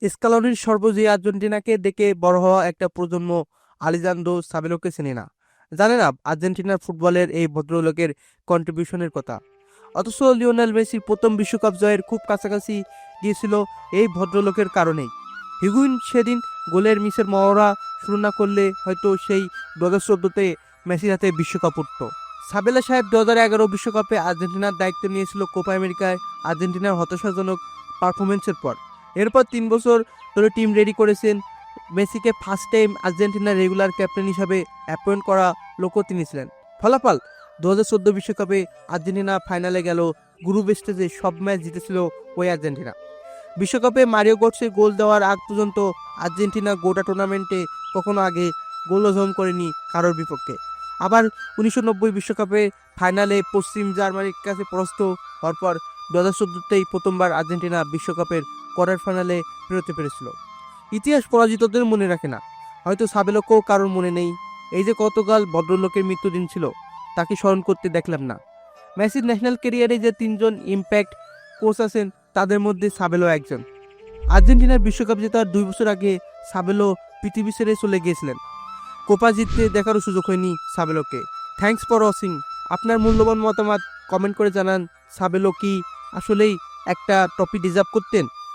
স্কালোনির সর্বজয়ী আর্জেন্টিনাকে দেখে বড় হওয়া একটা প্রজন্ম আলেজান্দ্রো সাবেলোকে চেনে না, জানে না আর্জেন্টিনার ফুটবলের এই ভদ্রলোকের কন্ট্রিবিউশনের কথা। অথচ লিওনেল মেসির প্রথম বিশ্বকাপ জয়ের খুব কাছাকাছি গিয়েছিল এই ভদ্রলোকের কারণেই। হিগুইন সেদিন গোলের মিসের মহড়া শুরু না করলে হয়তো সেই 2014-তে মেসির হাতে বিশ্বকাপ উঠত। সাবেলা সাহেব 2011 বিশ্বকাপে আর্জেন্টিনার দায়িত্ব নিয়েছিল কোপা আমেরিকায় আর্জেন্টিনার হতাশাজনক পারফরমেন্সের পর। এরপর 3 বছর ধরে টিম রেডি করেছেন। মেসিকে ফার্স্ট টাইম আর্জেন্টিনার রেগুলার ক্যাপ্টেন হিসাবে অ্যাপয়েন্ট করা লোকও তিনি ছিলেন। ফলাফল 2014 বিশ্বকাপে আর্জেন্টিনা ফাইনালে গেল। গ্রুপ স্টেজে সব ম্যাচ জিতেছিল ওই আর্জেন্টিনা। বিশ্বকাপে মারিও গোটসের গোল দেওয়ার আগ পর্যন্ত আর্জেন্টিনা গোটা টুর্নামেন্টে কখনো আগে গোল হজম করেনি কারোর বিপক্ষে। আবার 1990 বিশ্বকাপে ফাইনালে পশ্চিম জার্মানির কাছে পরাস্ত হওয়ার পর 2014-তেই প্রথমবার আর্জেন্টিনা বিশ্বকাপের কোয়ার্টার ফাইনালে পেরোতে পেরেছিল। ইতিহাস পরাজিতদের মনে রাখে না, হয়তো সাবেলোকেও কারোর মনে নেই। এই যে গতকাল ভদ্রলোকের মৃত্যুদিন ছিল, তাকে স্মরণ করতে দেখলাম না। মেসির ন্যাশনাল ক্যারিয়ারে যে 3জন ইম্প্যাক্ট কোচ আছেন তাদের মধ্যে সাবেলো একজন। আর্জেন্টিনার বিশ্বকাপ জেতার 2 বছর আগে সাবেলো পৃথিবী ছেড়ে চলে গিয়েছিলেন। কোপা জিততে দেখারও সুযোগ হয়নি সাবেলোকে। Thanks for watching. আপনার মূল্যবান মতামত কমেন্ট করে জানান। সাবেলো কি আসলেই একটা ট্রফি ডিজার্ভ করতেন?